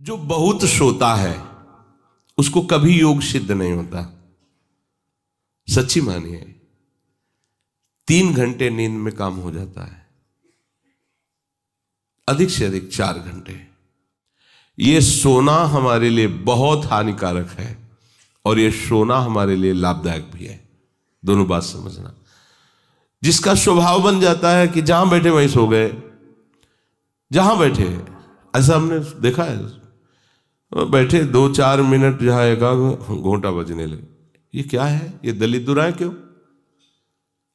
जो बहुत सोता है उसको कभी योग सिद्ध नहीं होता। सच्ची मानिए, 3 घंटे नींद में काम हो जाता है, अधिक से अधिक 4 घंटे। ये सोना हमारे लिए बहुत हानिकारक है और ये सोना हमारे लिए लाभदायक भी है। दोनों बात समझना। जिसका स्वभाव बन जाता है कि जहां बैठे वहीं सो गए, जहां बैठे, ऐसा हमने देखा है, बैठे 2-4 मिनट जहां एकाग्र घोंटा बजने लगे। ये क्या है? ये दलिद्राए क्यों?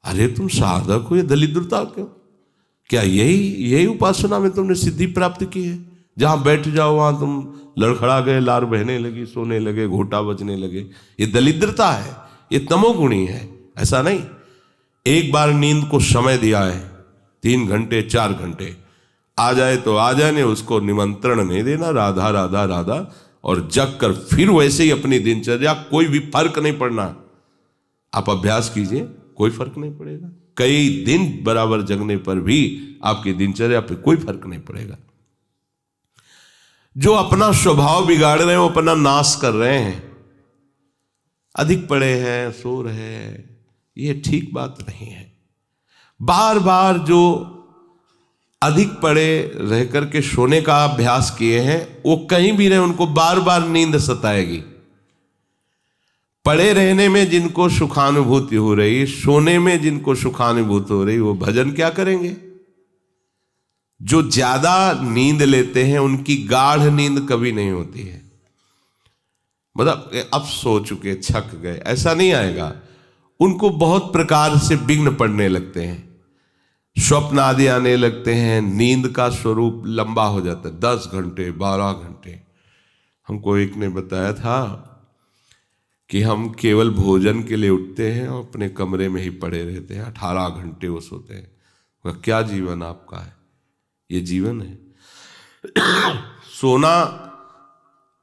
अरे तुम साधक हो, ये दलिद्रता क्यों? क्या यही उपासना में तुमने सिद्धि प्राप्त की है? जहां बैठ जाओ वहां तुम लड़खड़ा गए, लार बहने लगी, सोने लगे, घोंटा बजने लगे। ये दलिद्रता है, ये तमोगुणी है। ऐसा नहीं। एक बार नींद को समय दिया है, 3 घंटे 4 घंटे, आ जाए तो आ जाने, उसको निमंत्रण नहीं देना, राधा राधा राधा, और जग कर फिर वैसे ही अपनी दिनचर्या, कोई भी फर्क नहीं पड़ना। आप अभ्यास कीजिए, कोई फर्क नहीं पड़ेगा। कई दिन बराबर जगने पर भी आपकी दिनचर्या पे कोई फर्क नहीं पड़ेगा। जो अपना स्वभाव बिगाड़ रहे हैं वो अपना नाश कर रहे हैं। अधिक पड़े हैं, सो रहे हैं, ये ठीक बात नहीं है। बार बार जो अधिक पड़े रह करके सोने का अभ्यास किए हैं, वो कहीं भी रहे उनको बार बार नींद सताएगी। पड़े रहने में जिनको सुखानुभूति हो रही, सोने में जिनको सुखानुभूति हो रही, वो भजन क्या करेंगे? जो ज्यादा नींद लेते हैं उनकी गाढ़ नींद कभी नहीं होती है। मतलब अब सो चुके, थक गए, ऐसा नहीं आएगा। उनको बहुत प्रकार से विघ्न पड़ने लगते हैं, स्वप्न आदि आने लगते हैं, नींद का स्वरूप लंबा हो जाता है, 10 घंटे 12 घंटे। हमको एक ने बताया था कि हम केवल भोजन के लिए उठते हैं और अपने कमरे में ही पड़े रहते हैं, 18 घंटे वो सोते हैं। वह क्या जीवन आपका है? ये जीवन है? सोना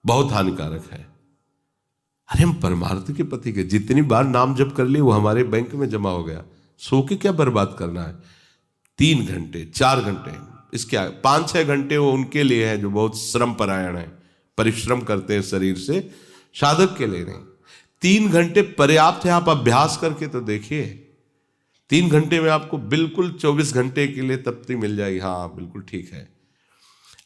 बहुत हानिकारक है। अरे हम परमार्थ के पति के, जितनी बार नाम जप कर लिए वो हमारे बैंक में जमा हो गया। सो के क्या बर्बाद करना है? 3 घंटे 4 घंटे, इसके 5-6 घंटे वो उनके लिए है जो बहुत श्रम परायण है, परिश्रम करते हैं शरीर से, साधक के लिए नहीं। 3 घंटे पर्याप्त है। आप अभ्यास करके तो देखिए, 3 घंटे में आपको बिल्कुल 24 घंटे के लिए तृप्ति मिल जाएगी। हाँ बिल्कुल ठीक है,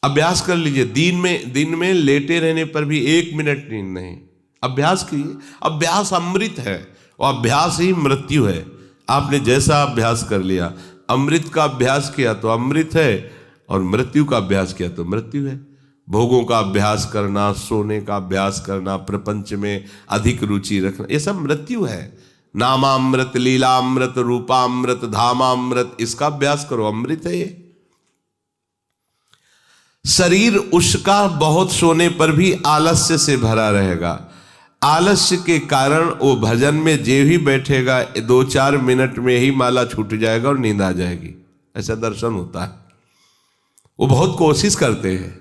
अभ्यास कर लीजिए। दिन में लेटे रहने पर भी 1 मिनट नींद नहीं। अभ्यास कीजिए। अभ्यास अमृत है और अभ्यास ही मृत्यु है। आपने जैसा अभ्यास कर लिया, अमृत का अभ्यास किया तो अमृत है, और मृत्यु का अभ्यास किया तो मृत्यु है। भोगों का अभ्यास करना, सोने का अभ्यास करना, प्रपंच में अधिक रुचि रखना, ये सब मृत्यु है। नामामृत, लीलामृत, रूपामृत, धामामृत, इसका अभ्यास करो, अमृत है ये। शरीर उसका बहुत सोने पर भी आलस्य से भरा रहेगा। आलस्य के कारण वो भजन में जे भी बैठेगा 2-4 मिनट में ही माला छूट जाएगा और नींद आ जाएगी। ऐसा दर्शन होता है। वो बहुत कोशिश करते हैं,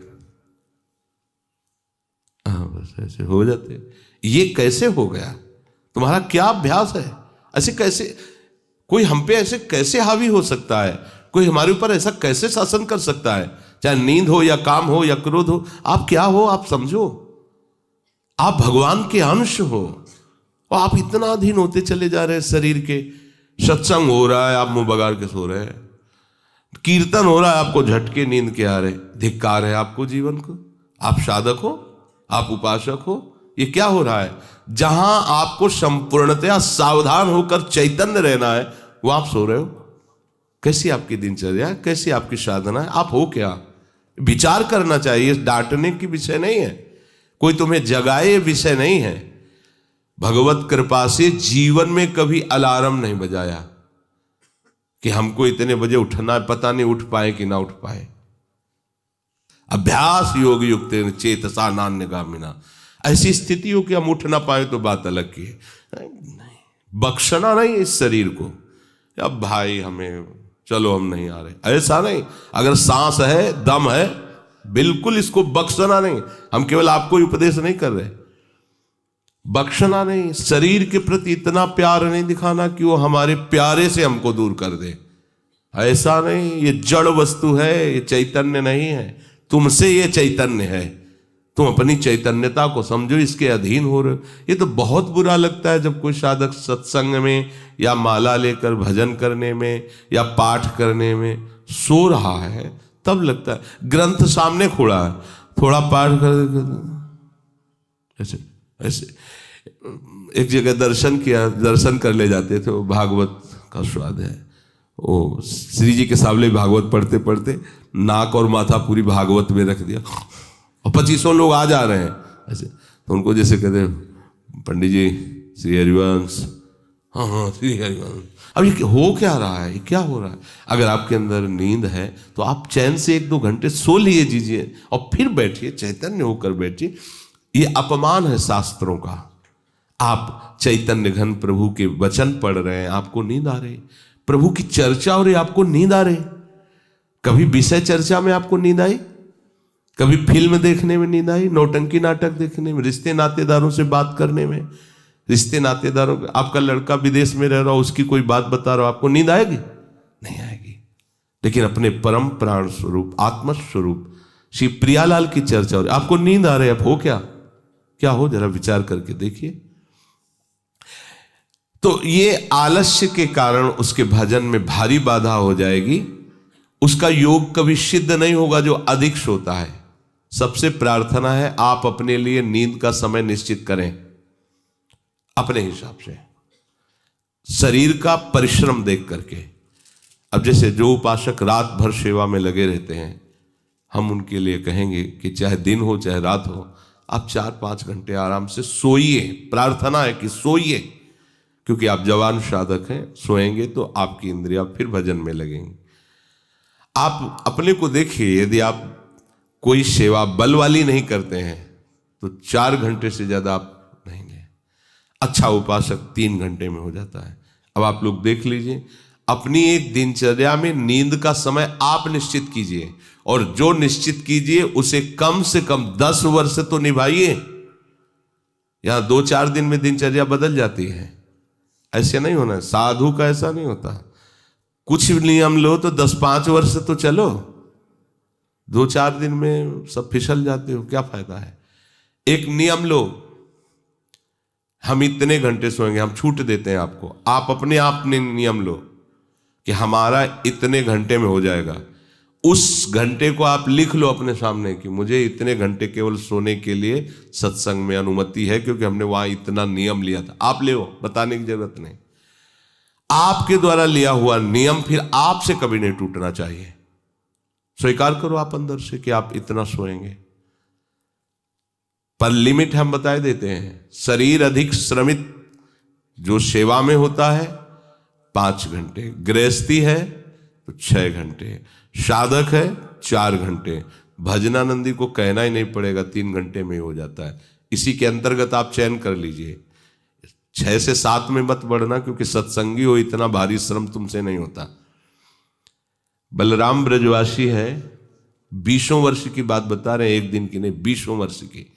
बस ऐसे हो जाते। ये कैसे हो गया? तुम्हारा क्या अभ्यास है? ऐसे कैसे कोई हम पे ऐसे कैसे हावी हो सकता है? कोई हमारे ऊपर ऐसा कैसे शासन कर सकता है? चाहे नींद हो या काम हो या क्रोध हो, आप क्या हो आप समझो। आप भगवान के अंश हो और आप इतना अधीन होते चले जा रहे हैं शरीर के। सत्संग हो रहा है, आप मुंह बगाड़ के सो रहे हैं। कीर्तन हो रहा है, आपको झटके नींद के आ रहे। धिक्कार है आपको जीवन को। आप साधक हो, आप उपासक हो, ये क्या हो रहा है? जहां आपको संपूर्णतया सावधान होकर चैतन्य रहना है, वो आप सो रहे हो। कैसी आपकी दिनचर्या, कैसी आपकी साधना है? आप हो क्या? विचार करना चाहिए। डांटने की विषय नहीं है, कोई तुम्हें जगाए विषय नहीं है। भगवत कृपा से जीवन में कभी अलार्म नहीं बजाया कि हमको इतने बजे उठना है, पता नहीं उठ पाए कि ना उठ पाए। अभ्यास योग युक्त चेतसा नान्यगामिना। ऐसी स्थिति हो कि हम उठ ना पाए तो बात अलग की है। नहीं, बख्शना नहीं इस शरीर को, अब भाई हमें चलो हम नहीं आ रहे, ऐसा नहीं। अगर सांस है, दम है, बिल्कुल इसको बख्शना नहीं। हम केवल आपको उपदेश नहीं कर रहे, बख्शना नहीं। शरीर के प्रति इतना प्यार नहीं दिखाना कि वो हमारे प्यारे से हमको दूर कर दे, ऐसा नहीं। ये जड़ वस्तु है, ये चैतन्य नहीं है। तुमसे ये चैतन्य है। तुम अपनी चैतन्यता को समझो, इसके अधीन हो रहे हो। ये तो बहुत बुरा लगता है जब कोई साधक सत्संग में या माला लेकर भजन करने में या पाठ करने में सो रहा है, तब लगता है। ग्रंथ सामने खोड़ा है, थोड़ा पाठ कर ऐसे ऐसे। एक जगह दर्शन कर ले जाते थे, वो भागवत का स्वाद है। वो श्री जी के सामने भागवत पढ़ते पढ़ते नाक और माथा पूरी भागवत में रख दिया, और 2500 लोग आ जा रहे हैं ऐसे। तो उनको जैसे कहते हैं, पंडित जी श्री हरिवंश, हाँ हाँ श्री हरिवंश। अब ये हो क्या रहा है, ये क्या हो रहा है? अगर आपके अंदर नींद है तो आप चैन से 1-2 घंटे सो लिए दीजिए और फिर बैठिए, चैतन्य होकर बैठिए। ये अपमान है शास्त्रों का। आप चैतन्य घन प्रभु के वचन पढ़ रहे हैं, आपको नींद आ रही, प्रभु की चर्चा हो रही, आपको नींद आ रही। कभी विषय चर्चा में आपको नींद आई? कभी फिल्म देखने में नींद आई? नौटंकी नाटक देखने में, रिश्ते नातेदारों से बात करने में, रिश्ते नातेदारों, आपका लड़का विदेश में रह रहा हो, उसकी कोई बात बता रहा हो, आपको नींद आएगी? नहीं आएगी। लेकिन अपने परम प्राण स्वरूप आत्म स्वरूप श्री प्रियालाल की चर्चा हो रही, आपको नींद आ रही है। अब हो क्या हो, जरा विचार करके देखिए। तो ये आलस्य के कारण उसके भजन में भारी बाधा हो जाएगी। उसका योग कभी सिद्ध नहीं होगा जो अधिक सोता है। सबसे प्रार्थना है, आप अपने लिए नींद का समय निश्चित करें अपने हिसाब से, शरीर का परिश्रम देख करके। अब जैसे जो उपासक रात भर सेवा में लगे रहते हैं, हम उनके लिए कहेंगे कि चाहे दिन हो चाहे रात हो, आप 4-5 घंटे आराम से सोइए। प्रार्थना है कि सोइए, क्योंकि आप जवान साधक हैं। सोएंगे तो आपकी इंद्रियां फिर भजन में लगेंगी। आप अपने को देखिए, यदि आप कोई सेवा बल वाली नहीं करते हैं तो 4 घंटे से ज्यादा आप नहीं लें। अच्छा उपासक 3 घंटे में हो जाता है। अब आप लोग देख लीजिए, अपनी एक दिनचर्या में नींद का समय आप निश्चित कीजिए, और जो निश्चित कीजिए उसे कम से कम 10 वर्ष तो निभाइए। यहां 2-4 दिन में दिनचर्या बदल जाती है, ऐसे नहीं होना है। साधु का ऐसा नहीं होता। कुछ नियम लो तो 10-5 वर्ष तो चलो, 2-4 दिन में सब फिसल जाते हो, क्या फायदा है? एक नियम लो, हम इतने घंटे सोएंगे, हम छूट देते हैं आपको। आप अपने आप ने नियम लो कि हमारा इतने घंटे में हो जाएगा। उस घंटे को आप लिख लो अपने सामने कि मुझे इतने घंटे केवल सोने के लिए सत्संग में अनुमति है, क्योंकि हमने वहां इतना नियम लिया था। आप ले, बताने की जरूरत नहीं। आपके द्वारा लिया हुआ नियम फिर आपसे कभी नहीं टूटना चाहिए। स्वीकार करो आप अंदर से कि आप इतना सोएंगे, पर लिमिट हम बता देते हैं। शरीर अधिक श्रमित जो सेवा में होता है 5 घंटे, गृहस्थी है तो 6 घंटे, साधक है 4 घंटे। भजनानंदी को कहना ही नहीं पड़ेगा, 3 घंटे में हो जाता है। इसी के अंतर्गत आप चयन कर लीजिए। 6 से 7 में मत बढ़ना, क्योंकि सत्संगी हो, इतना भारी श्रम तुमसे नहीं होता। बलराम ब्रजवासी है, 20 वर्ष की बात बता रहे हैं, एक दिन की नहीं, 20 वर्ष की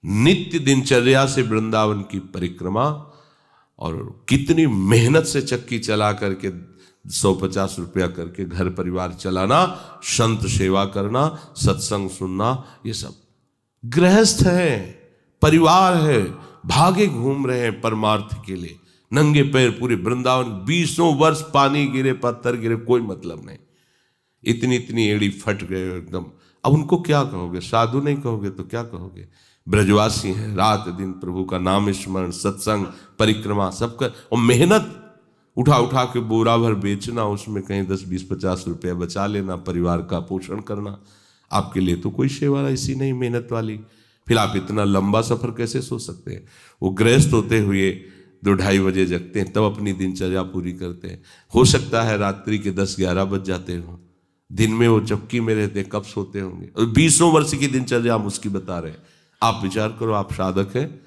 नित्य दिनचर्या से वृंदावन की परिक्रमा, और कितनी मेहनत से चक्की चला करके 150 रुपया करके घर परिवार चलाना, संत सेवा करना, सत्संग सुनना, ये सब गृहस्थ है, परिवार है, भागे घूम रहे हैं परमार्थ के लिए, नंगे पैर पूरे वृंदावन। 20 वर्ष पानी गिरे, पत्थर गिरे, कोई मतलब नहीं। इतनी इतनी एड़ी फट गए एकदम। अब उनको क्या कहोगे? साधु नहीं कहोगे तो क्या कहोगे? ब्रजवासी हैं, रात दिन प्रभु का नाम स्मरण, सत्संग, परिक्रमा सब कर, और मेहनत उठा उठा के बोरा भर बेचना, उसमें कहीं 10-20-50 रुपया बचा लेना, परिवार का पोषण करना। आपके लिए तो कोई सेवा ऐसी नहीं मेहनत वाली, फिर आप इतना लंबा सफर कैसे सोच सकते हैं? वो गृहस्थ होते हुए 2-2:30 बजे जगते हैं, तब अपनी दिनचर्या पूरी करते हैं। हो सकता है रात्रि के 10-11 बज जाते हो, दिन में वो चक्की में रहते, कब सोते होंगे? और 20 वर्ष की दिनचर्या हम उसकी बता रहे हैं। आप विचार करो, आप साधक हैं,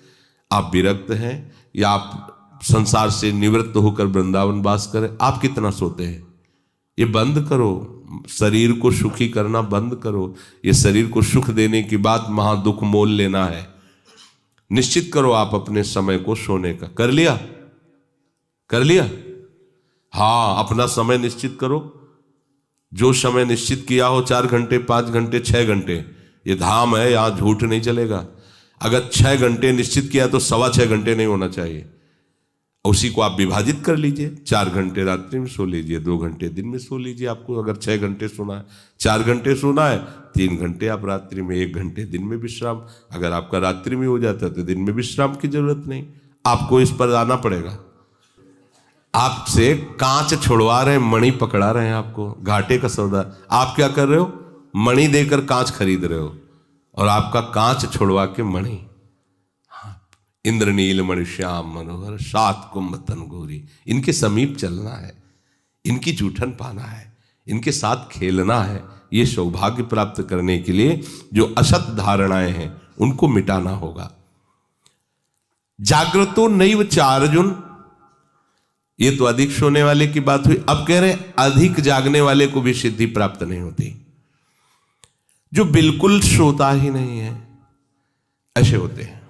आप विरक्त हैं, या आप संसार से निवृत्त होकर वृंदावन वास करें, आप कितना सोते हैं? ये बंद करो, शरीर को सुखी करना बंद करो। ये शरीर को सुख देने की बात महादुख मोल लेना है। निश्चित करो आप अपने समय को सोने का। कर लिया? हाँ, अपना समय निश्चित करो। जो समय निश्चित किया हो, 4 घंटे, 5 घंटे, 6 घंटे, ये धाम है, यहां झूठ नहीं चलेगा। अगर 6 घंटे निश्चित किया तो 6.25 घंटे नहीं होना चाहिए। उसी को आप विभाजित कर लीजिए, 4 घंटे रात्रि में सो लीजिए, 2 घंटे दिन में सो लीजिए। आपको अगर 6 घंटे सोना है, 4 घंटे सोना है, 3 घंटे आप रात्रि में, 1 घंटे दिन में विश्राम। अगर आपका रात्रि में हो जाता है तो दिन में विश्राम की जरूरत नहीं। आपको इस पर आना पड़ेगा। आपसे कांच छुड़वा रहे हैं, मणि पकड़ा रहे हैं आपको, घाटे का सौदा। आप क्या कर रहे हो? मणि देकर कांच खरीद रहे हो, और आपका कांच छुड़वा के मणि। इंद्रनील मणि श्याम मनोहर 7 कुंभ तन गोरी, इनके समीप चलना है, इनकी जूठन पाना है, इनके साथ खेलना है। ये सौभाग्य प्राप्त करने के लिए जो असत धारणाएं हैं उनको मिटाना होगा। जागृतो नैव चार्जुन, ये तो अधिक सोने वाले की बात हुई। अब कह रहे हैं अधिक जागने वाले को भी सिद्धि प्राप्त नहीं होती। जो बिल्कुल सोता ही नहीं है, ऐसे होते हैं।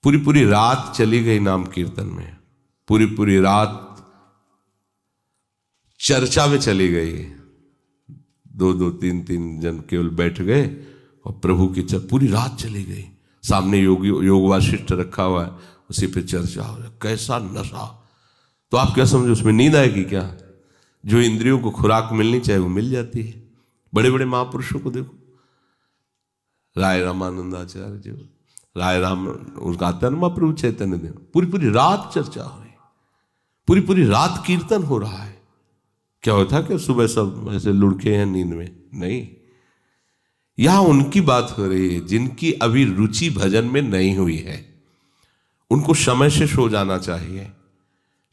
पूरी पूरी रात चली गई नाम कीर्तन में, पूरी पूरी रात चर्चा में चली गई, 2-2, 3-3 जन केवल बैठ गए और प्रभु की पूरी रात चली गई। सामने योग वाशिष्ठ रखा हुआ है, उसी पे चर्चा हो रहा है। कैसा नशा! तो आप क्या समझो, उसमें नींद आएगी क्या? जो इंद्रियों को खुराक मिलनी चाहिए वो मिल जाती है। बड़े बड़े महापुरुषों को देखो, राय रामानंदाचार्य जी, राय राम, उनका आता है ना महाप्रभु चैतन्य देव, पूरी पूरी रात चर्चा हो रही, पूरी पूरी रात कीर्तन हो रहा है। क्या होता कि सुबह सब ऐसे लुढ़के हैं नींद में? नहीं, यहां उनकी बात हो रही है जिनकी अभी रुचि भजन में नहीं हुई है। उनको समय से सो जाना चाहिए,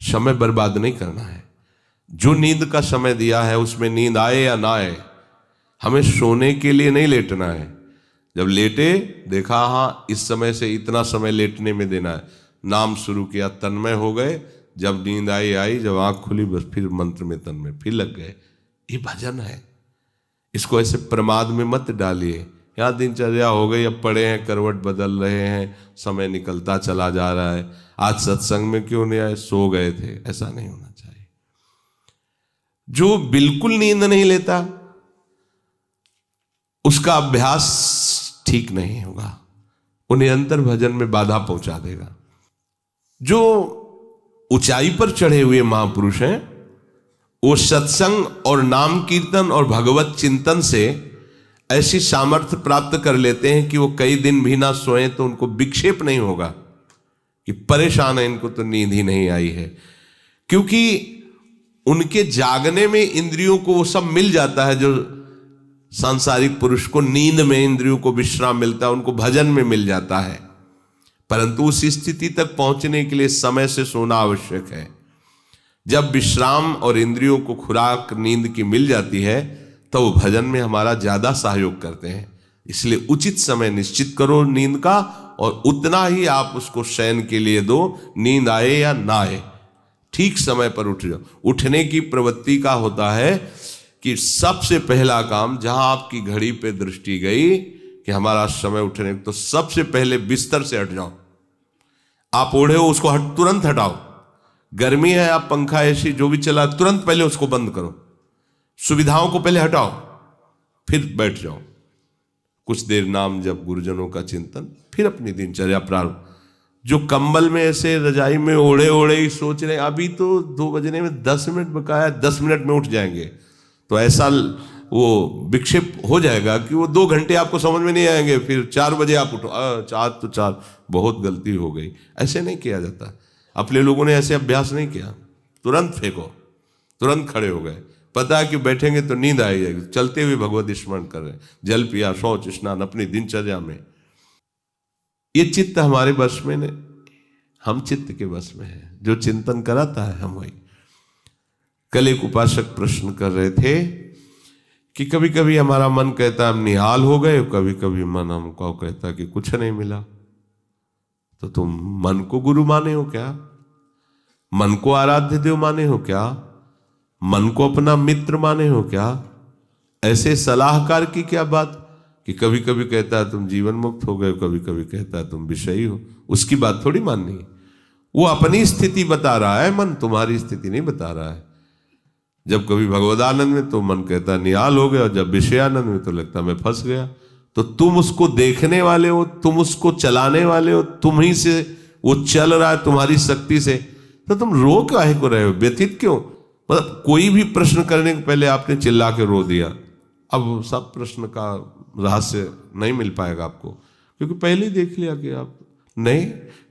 समय बर्बाद नहीं करना है। जो नींद का समय दिया है उसमें नींद आए या ना आए, हमें सोने के लिए नहीं लेटना है। जब लेटे, देखा हाँ इस समय से इतना समय लेटने में देना है, नाम शुरू किया, तन्मय हो गए। जब नींद आई, जब आंख खुली बस फिर मंत्र में तन्मय फिर लग गए। ये भजन है, इसको ऐसे प्रमाद में मत डालिए। यहाँ दिनचर्या हो गई, अब पड़े हैं, करवट बदल रहे हैं, समय निकलता चला जा रहा है, आज सत्संग में क्यों नहीं आए, सो गए थे, ऐसा नहीं होना चाहिए। जो बिल्कुल नींद नहीं लेता उसका अभ्यास ठीक नहीं होगा, वो निरंतर भजन में बाधा पहुंचा देगा। जो ऊंचाई पर चढ़े हुए महापुरुष हैं वो सत्संग और नाम कीर्तन और भगवत चिंतन से ऐसी सामर्थ्य प्राप्त कर लेते हैं कि वो कई दिन भी ना सोए तो उनको विक्षेप नहीं होगा कि परेशान है, इनको तो नींद ही नहीं आई है। क्योंकि उनके जागने में इंद्रियों को वो सब मिल जाता है जो सांसारिक पुरुष को नींद में इंद्रियों को विश्राम मिलता है, उनको भजन में मिल जाता है। परंतु उस स्थिति तक पहुंचने के लिए समय से सोना आवश्यक है। जब विश्राम और इंद्रियों को खुराक नींद की मिल जाती है तो वो भजन में हमारा ज्यादा सहयोग करते हैं। इसलिए उचित समय निश्चित करो नींद का, और उतना ही आप उसको शयन के लिए दो, नींद आए या ना आए, ठीक समय पर उठ जाओ। उठने की प्रवृत्ति का होता है कि सबसे पहला काम, जहां आपकी घड़ी पे दृष्टि गई कि हमारा समय उठने, तो सबसे पहले बिस्तर से हट जाओ। आप ओढ़े हो उसको तुरंत हटाओ। गर्मी है, आप पंखा एसी जो भी चला, तुरंत पहले उसको बंद करो। सुविधाओं को पहले हटाओ, फिर बैठ जाओ। कुछ देर नाम जप, गुरुजनों का चिंतन, फिर अपनी दिनचर्या प्रारंभ। जो कंबल में ऐसे रजाई में ओढ़े ओढ़े ही सोच रहे अभी तो 2 बजने में 10 मिनट बकाया, 10 मिनट में उठ जाएंगे, तो ऐसा वो विक्षेप हो जाएगा कि वो 2 घंटे आपको समझ में नहीं आएंगे। फिर 4 बजे आप उठो, 4 तो 4, बहुत गलती हो गई। ऐसे नहीं किया जाता। अपने लोगों ने ऐसे अभ्यास नहीं किया, तुरंत फेंको, तुरंत खड़े हो गए। पता है कि बैठेंगे तो नींद आई जाएगी, चलते हुए भगवत स्मरण कर रहे हैं, जल पिया, शौच स्नान अपनी दिनचर्या में। ये चित्त हमारे वश में नहीं, हम चित्त के वश में है। जो चिंतन कराता है हम वही। कल एक उपासक प्रश्न कर रहे थे कि कभी कभी हमारा मन कहता है हम निहाल हो गए, कभी कभी मन हमको कहता कि कुछ नहीं मिला। तो तुम मन को गुरु माने हो क्या? मन को आराध्य देव माने हो क्या? मन को अपना मित्र माने हो क्या? ऐसे सलाहकार की क्या बात कि कभी कभी कहता है तुम जीवन मुक्त हो गए, कभी कभी कहता है तुम विषयी हो। उसकी बात थोड़ी माननी है। वो अपनी स्थिति बता रहा है, मन तुम्हारी स्थिति नहीं बता रहा है। जब कभी भगवदानंद में तो मन कहता निहाल हो गया, और जब विषयानंद में तो लगता मैं फंस गया। तो तुम उसको देखने वाले हो, तुम उसको चलाने वाले हो, तुम ही से वो चल रहा है तुम्हारी शक्ति से, तो तुम रो काहे को रहे हो, व्यथित क्यों? मतलब कोई भी प्रश्न करने के पहले आपने चिल्ला के रो दिया, अब सब प्रश्न का रहस्य नहीं मिल पाएगा आपको, क्योंकि पहले ही देख लिया कि आप नहीं।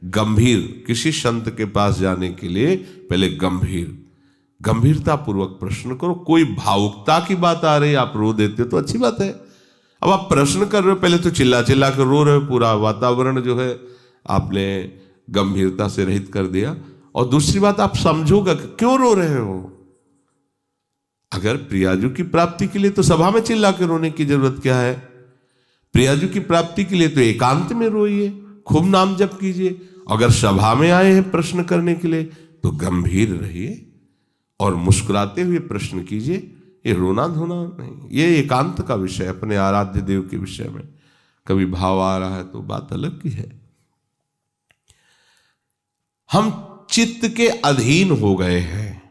गंभीर, किसी संत के पास जाने के लिए पहले गंभीरता पूर्वक प्रश्न करो। कोई भावुकता की बात आ रही है, आप रो देते हो तो अच्छी बात है। अब आप प्रश्न कर रहे हो, पहले तो चिल्ला चिल्ला कर रो रहे हो, पूरा वातावरण जो है आपने गंभीरता से रहित कर दिया। और दूसरी बात, आप समझोगा कि क्यों रो रहे हो। अगर प्रियाजू की प्राप्ति के लिए तो सभा में चिल्ला के रोने की जरूरत क्या है? प्रियाजू की प्राप्ति के लिए तो एकांत में रोइए, खूब नाम जप कीजिए। अगर सभा में आए हैं प्रश्न करने के लिए तो गंभीर रहिए और मुस्कुराते हुए प्रश्न कीजिए। ये रोना धोना नहीं, ये एकांत का विषय, अपने आराध्य देव के विषय में कभी भाव आ रहा है तो बात अलग की है। हम चित्त के अधीन हो गए हैं,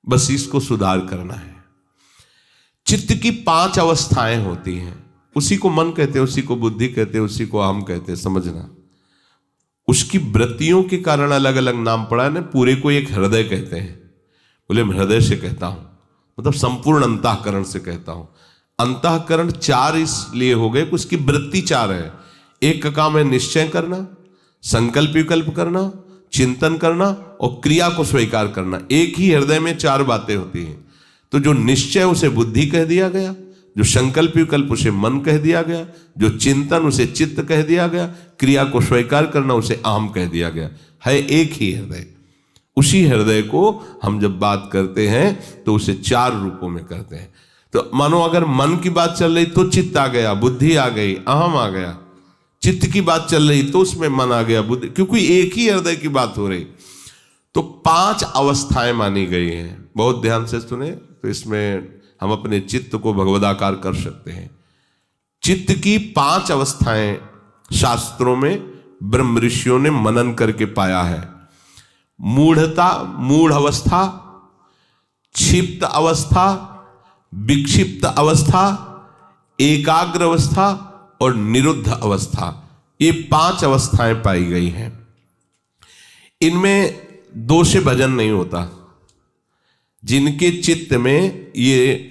बस इसको सुधार करना है। चित्त की 5 अवस्थाएं होती हैं, उसी को मन कहते हैं, उसी को बुद्धि कहते हैं, उसी को अहम कहते हैं, समझना। उसकी वृत्तियों के कारण अलग अलग नाम पड़ा है ना। पूरे को एक हृदय कहते हैं, बोले मैं हृदय से कहता हूं, मतलब संपूर्ण अंतःकरण से कहता हूं। अंतःकरण 4 इसलिए हो गए कि उसकी वृत्ति 4 है। एक का काम है निश्चय करना, संकल्प विकल्प करना, चिंतन करना और क्रिया को स्वीकार करना। एक ही हृदय में 4 बातें होती हैं। तो जो निश्चय उसे बुद्धि कह दिया गया, जो संकल्प विकल्प उसे मन कह दिया गया, जो चिंतन उसे चित्त कह दिया गया, क्रिया को स्वीकार करना उसे अहम कह दिया गया। है एक ही हृदय। उसी हृदय को हम जब बात करते हैं तो उसे 4 रूपों में करते हैं। तो मानो अगर मन की बात चल रही तो चित्त आ गया, बुद्धि आ गई, अहम आ गया। चित्त की बात चल रही तो उसमें मन आ गया, बुद्धि, क्योंकि एक ही हृदय की बात हो रही। तो 5 अवस्थाएं मानी गई हैं। बहुत ध्यान से सुने तो इसमें हम अपने चित्त को भगवदाकार कर सकते हैं। चित्त की 5 अवस्थाएं शास्त्रों में ब्रह्म ऋषियों ने मनन करके पाया है। मूढ़ता, मूढ़ अवस्था, क्षिप्त अवस्था, विक्षिप्त अवस्था, एकाग्र अवस्था और निरुद्ध अवस्था, ये 5 अवस्थाएं पाई गई हैं। इनमें 2 से भजन नहीं होता। जिनके चित्त में ये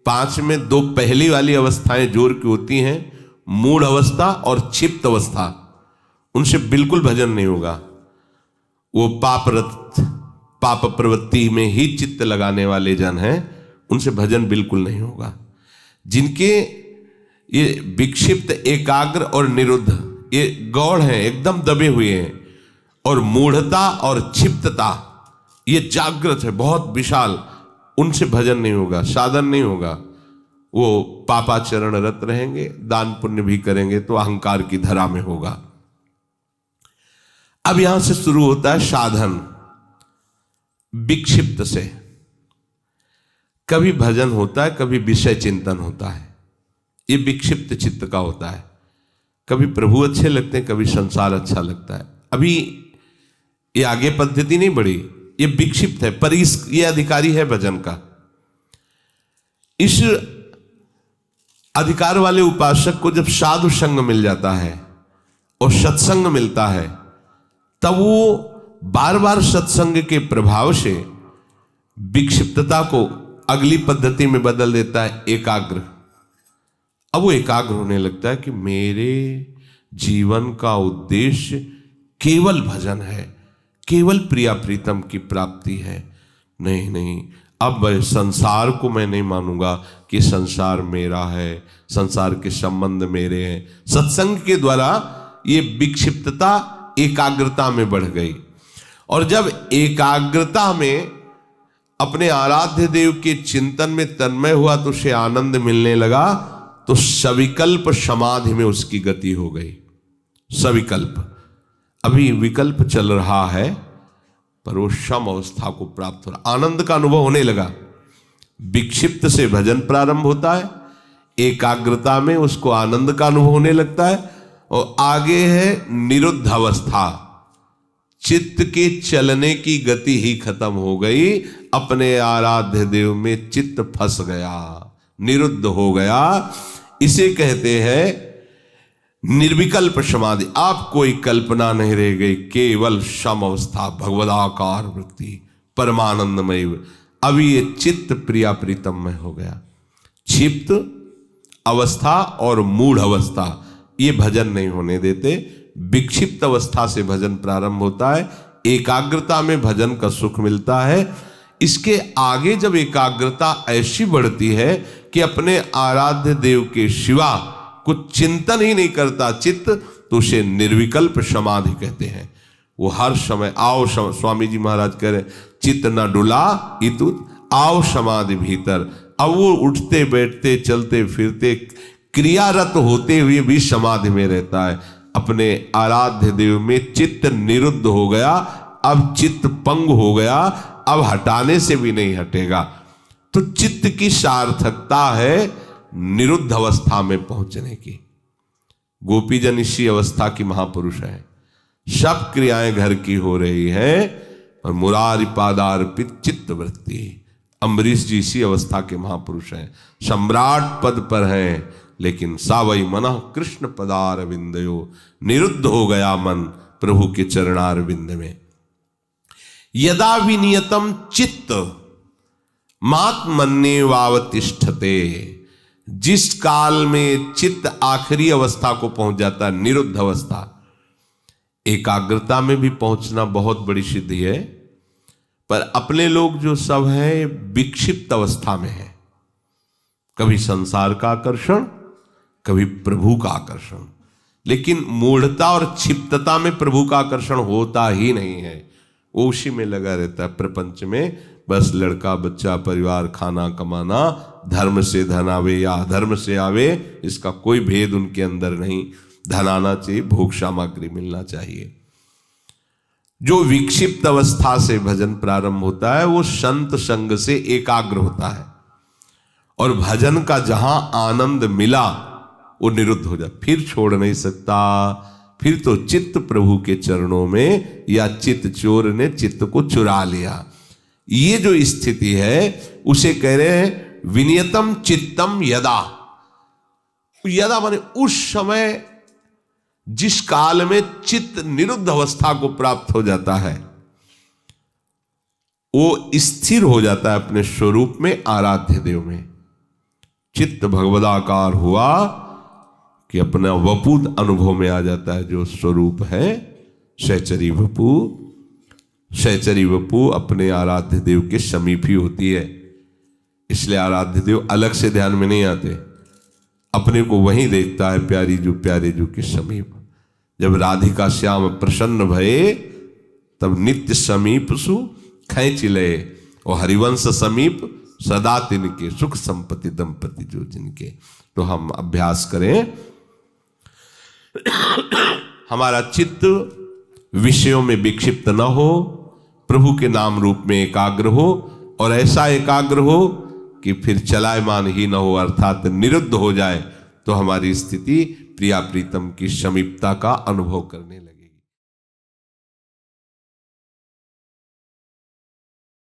5 में 2 पहली वाली अवस्थाएं जोर की होती हैं, मूढ़ अवस्था और क्षिप्त अवस्था, उनसे बिल्कुल भजन नहीं होगा। वो पाप प्रवृत्ति में ही चित्त लगाने वाले जन हैं, उनसे भजन बिल्कुल नहीं होगा। जिनके ये विक्षिप्त, एकाग्र और निरुद्ध ये गौड़ हैं, एकदम दबे हुए हैं, और मूढ़ता और क्षिप्तता ये जागृत है, बहुत विशाल, उनसे भजन नहीं होगा, साधन नहीं होगा। वो पापाचरण रत रहेंगे, दान पुण्य भी करेंगे तो अहंकार की धरा में होगा। अब यहां से शुरू होता है साधन। विक्षिप्त से कभी भजन होता है, कभी विषय चिंतन होता है। ये विक्षिप्त चित्त का होता है। कभी प्रभु अच्छे लगते हैं, कभी संसार अच्छा लगता है। अभी ये आगे पद्धति नहीं बढ़ी, ये विक्षिप्त है, पर ये अधिकारी है भजन का। इस अधिकार वाले उपासक को जब साधु संग मिल जाता है और सत्संग मिलता है, तब वो बार बार सत्संग के प्रभाव से विक्षिप्तता को अगली पद्धति में बदल देता है, एकाग्र। अब वो एकाग्र होने लगता है कि मेरे जीवन का उद्देश्य केवल भजन है, केवल प्रिया प्रीतम की प्राप्ति है। नहीं, अब संसार को मैं नहीं मानूंगा कि संसार मेरा है, संसार के संबंध मेरे हैं। सत्संग के द्वारा ये विक्षिप्तता एकाग्रता में बढ़ गई, और जब एकाग्रता में अपने आराध्य देव के चिंतन में तन्मय हुआ तो उसे आनंद मिलने लगा, तो सविकल्प समाधि में उसकी गति हो गई। सविकल्प, अभी विकल्प चल रहा है पर वो सम अवस्था को प्राप्त हो रहा, आनंद का अनुभव होने लगा। विक्षिप्त से भजन प्रारंभ होता है, एकाग्रता में उसको आनंद का अनुभव होने लगता है, और आगे है निरुद्ध अवस्था। चित्त के चलने की गति ही खत्म हो गई, अपने आराध्य देव में चित्त फंस गया, निरुद्ध हो गया। इसे कहते हैं निर्विकल्प समाधि। आप कोई कल्पना नहीं रह गई, केवल सम अवस्था, भगवदाकार वृत्ति, परमानंदमय। अभी ये चित्त प्रिया प्रीतम में हो गया। क्षिप्त अवस्था और मूढ़ अवस्था ये भजन नहीं होने देते। विक्षिप्त अवस्था से भजन प्रारंभ होता है, एकाग्रता में भजन का सुख मिलता है। इसके आगे जब एकाग्रता ऐसी बढ़ती है कि अपने आराध्य देव के सिवा कुछ चिंतन ही नहीं करता चित्त, तो उसे निर्विकल्प समाधि कहते हैं। वो हर समय आओ स्वामी जी महाराज कह रहे चित्त न डुला इतुत आओ समाधि भीतर। अब वो उठते बैठते चलते फिरते क्रियारत होते हुए भी समाधि में रहता है। अपने आराध्य देव में चित्त निरुद्ध हो गया, अब चित्त पंग हो गया, अब हटाने से भी नहीं हटेगा। तो चित्त की सार्थकता है निरुद्ध अवस्था में पहुंचने की। गोपीजन इसी अवस्था की महापुरुष है। सब क्रियाएं घर की हो रही है और मुरारी पादार्पित चित्त वृत्ति। अम्बरीश जी इसी अवस्था के महापुरुष हैं, सम्राट पद पर हैं, लेकिन सावई मनः कृष्ण पदार विंदयो, निरुद्ध हो गया मन प्रभु के चरणार विंद में। यदा विनियतम चित्त मात्मन्ये वावतिष्ठते, जिस काल में चित्त आखिरी अवस्था को पहुंच जाता है, निरुद्ध अवस्था। एकाग्रता में भी पहुंचना बहुत बड़ी सिद्धि है, पर अपने लोग जो सब हैं विक्षिप्त अवस्था में है। कभी संसार का आकर्षण, कभी प्रभु का आकर्षण। लेकिन मूढ़ता और क्षिप्तता में प्रभु का आकर्षण होता ही नहीं है। वो उसी में लगा रहता है प्रपंच में, बस लड़का बच्चा परिवार खाना कमाना, धर्म से धन आवे या अधर्म से आवे, इसका कोई भेद उनके अंदर नहीं। धन आना चाहिए, भोग सामग्री मिलना चाहिए। जो विक्षिप्त अवस्था से भजन प्रारंभ होता है वो संत संग से एकाग्र होता है, और भजन का जहां आनंद मिला वो निरुद्ध हो जाए, फिर छोड़ नहीं सकता। फिर तो चित्त प्रभु के चरणों में, या चित्त चोर ने चित्त को चुरा लिया। ये जो स्थिति है उसे कह रहे हैं विनियतम चित्तम यदा। यदा माने उस समय जिस काल में चित्त निरुद्ध अवस्था को प्राप्त हो जाता है, वो स्थिर हो जाता है अपने स्वरूप में, आराध्य देव में। चित्त भगवदाकार हुआ कि अपना वपु अनुभव में आ जाता है। जो स्वरूप है सहचरी वपु, सहचरी वपु अपने आराध्य देव के समीप ही होती है। इसलिए आराध्य देव अलग से ध्यान में नहीं आते, अपने को वहीं देखता है प्यारी जो प्यारे जो के समीप। जब राधिका श्याम प्रसन्न भये तब नित्य समीप सु खैंच लये, और हरिवंश समीप सदा तिनके, सुख संपत्ति दंपति जो जिनके। तो हम अभ्यास करें, हमारा चित्त विषयों में विक्षिप्त न हो, प्रभु के नाम रूप में एकाग्र हो, और ऐसा एकाग्र हो कि फिर चलायमान ही न हो, अर्थात निरुद्ध हो जाए, तो हमारी स्थिति प्रिया प्रीतम की समीपता का अनुभव करने लगे।